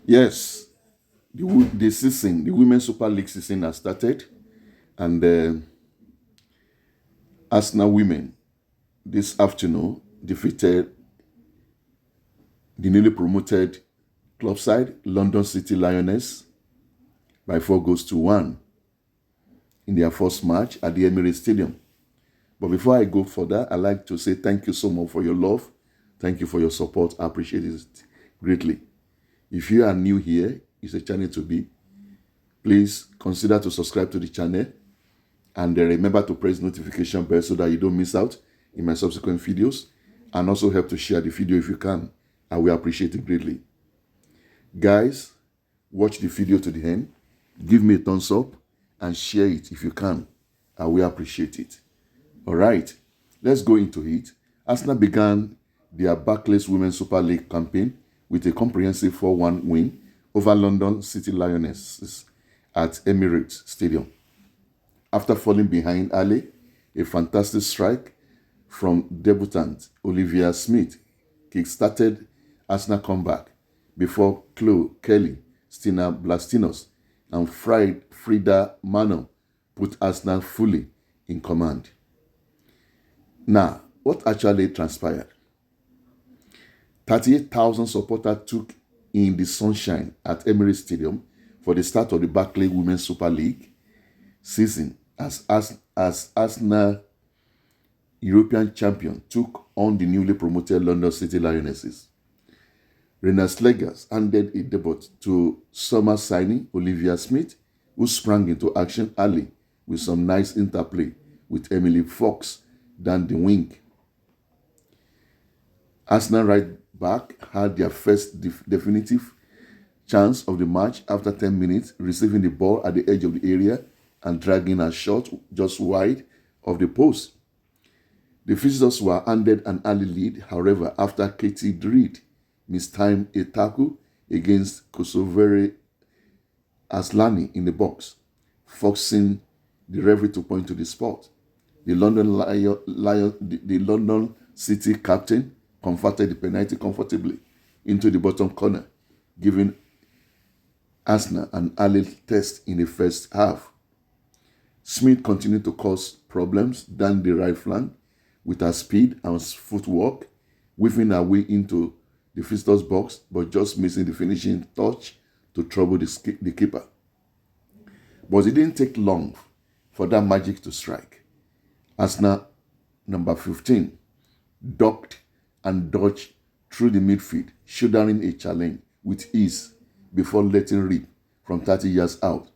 Yes, the season, the Women's Super League season has started, and Arsenal women this afternoon defeated the newly promoted club side, London City Lionesses, by 4 goals to 1 in their first match at the Emirates Stadium. But before I go further, I'd like to say thank you so much for your love. Thank you for your support. I appreciate it greatly. If you are new here, it's a channel to be. Please consider to subscribe to the channel and remember to press the notification bell so that you don't miss out in my subsequent videos, and also help to share the video if you can. I will appreciate it greatly. Guys, watch the video to the end, give me a thumbs up and share it if you can. I will appreciate it. All right, let's go into it. Arsenal began their Barclays Women's Super League campaign with a comprehensive 4-1 win over London City Lionesses at Emirates Stadium. After falling behind early, a fantastic strike from debutant Olivia Smith kick-started Arsenal comeback before Kelly, Stina, Blackstenius, and Frida Maanum put Arsenal fully in command. Now, what actually transpired? 38,000 supporters took in the sunshine at Emirates Stadium for the start of the Barclays Women's Super League season as Arsenal, European champion, took on the newly promoted London City Lionesses. Renee Slegers handed a debut to summer signing Olivia Smith, who sprang into action early with some nice interplay with Emily Fox down the wing. Arsenal right back had their first definitive chance of the match after 10 minutes, receiving the ball at the edge of the area and dragging a shot just wide of the post. The visitors were handed an early lead, however, after Katie Reid mistimed a tackle against Kosovere Aslani in the box, forcing the referee to point to the spot. The London City captain converted the penalty comfortably into the bottom corner, giving Arsenal an early test in the first half. Smith continued to cause problems down the right flank with her speed and footwork, weaving her way into the visitors' box but just missing the finishing touch to trouble the keeper. But it didn't take long for that magic to strike. Arsenal number 15 ducked and dodged through the midfield, shouldering a challenge with ease before letting rip from 30 yards out.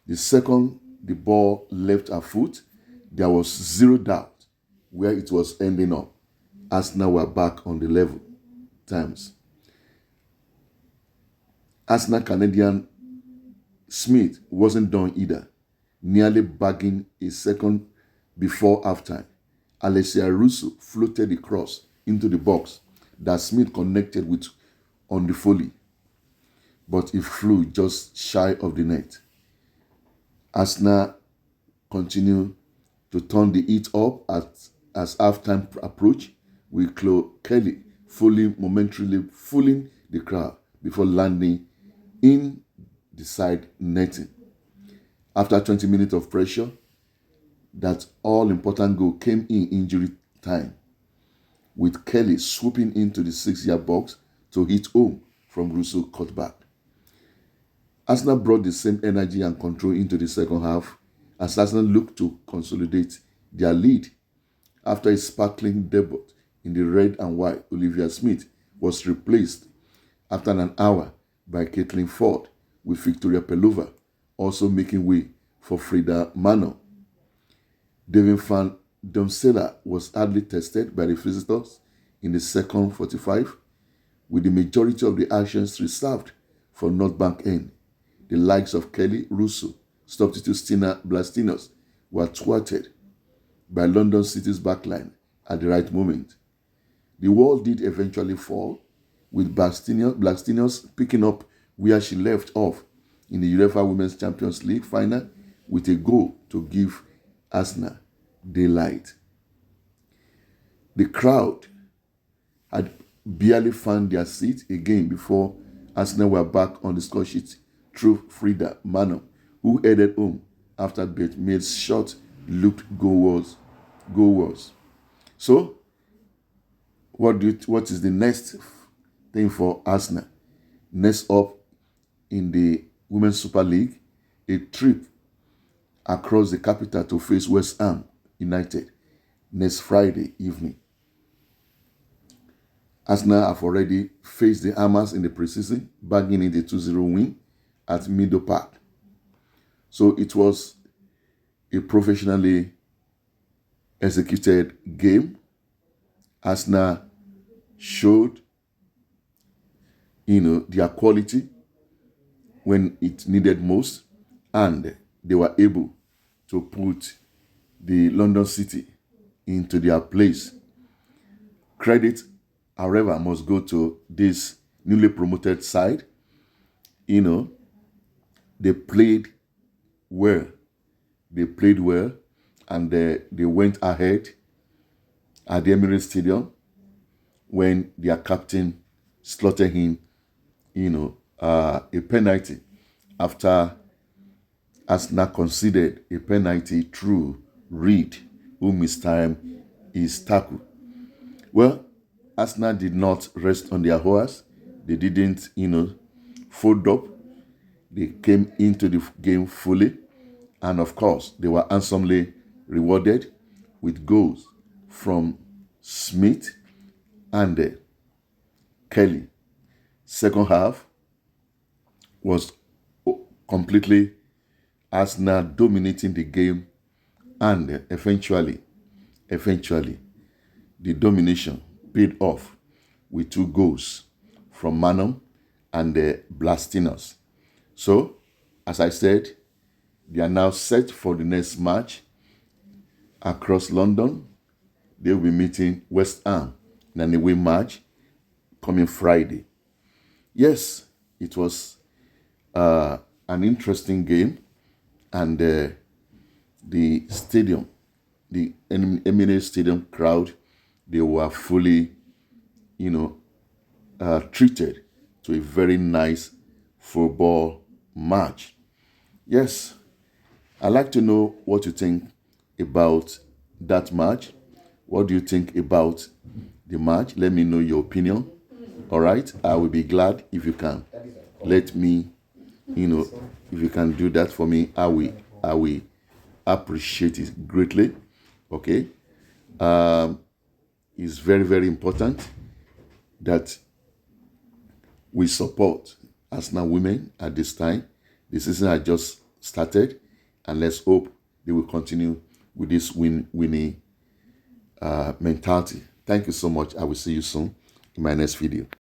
The second the ball left her foot, there was zero doubt where it was ending up. Arsenal were back on the level terms. Arsenal Canadian Smith wasn't done either, nearly bagging a second before halftime. Alessia Russo floated the cross into the box that Smith connected with on the volley, but it flew just shy of the net. Arsenal continued to turn the heat up as halftime approached, with Chloe Kelly momentarily fooling the crowd before landing in the side netting. After 20 minutes of pressure, that all-important goal came in injury time, with Kelly swooping into the 6-yard box to hit home from Russo cutback. Arsenal brought the same energy and control into the second half as Arsenal looked to consolidate their lead. After a sparkling debut in the red and white, Olivia Smith was replaced after an hour by Caitlin Ford, with Victoria Pelova also making way for Frida Maanum. Devin van Domsela was hardly tested by the visitors in the second 45, with the majority of the actions reserved for North Bank end. The likes of Kelly, Russo, substitute Stina, Blackstenius were thwarted by London City's backline at the right moment. The wall did eventually fall, with Blackstenius picking up where she left off in the UEFA Women's Champions League final with a goal to give Arsenal daylight. The crowd had barely found their seat again before Arsenal were back on the score sheet through Frida, Maanum, who headed home after Beth Mead's shot looked goalwards. So, what is the next thing for Arsenal? Next up in the Women's Super League, a trip across the capital to face West Ham United next Friday evening. Arsenal have already faced the Hammers in the preseason, bagging in the 2-0 win at Meadow Park. So it was a professionally executed game. Arsenal showed, their quality when it needed most, and they were able to put the London City into their place. Credit, however, must go to this newly promoted side. They played well. And they went ahead at the Emirates Stadium when their captain slotted him, a penalty after Arsenal conceded a penalty through Reed, who mistimed his tackle. Well, Arsenal did not rest on their horse. They didn't, fold up. They came into the game fully. And of course, they were handsomely rewarded with goals from Smith and Kelly. Second half was completely Arsenal dominating the game, and eventually, the domination paid off with 2 goals from Maanum and Blackstenius. So, as I said, they are now set for the next match across London. They will be meeting West Ham in an away match coming Friday. Yes, it was an interesting game, and the stadium, the Emirates Stadium crowd, they were fully, treated to a very nice football match. Yes, I'd like to know what you think about that match. What do you think about the match? Let me know your opinion. All right, I will be glad if you can let me, if you can do that for me. I will appreciate it greatly. Okay, it's very, very important that we support Arsenal women at this time. The season has just started, and let's hope they will continue with this winning mentality. Thank you so much. I will see you soon in my next video.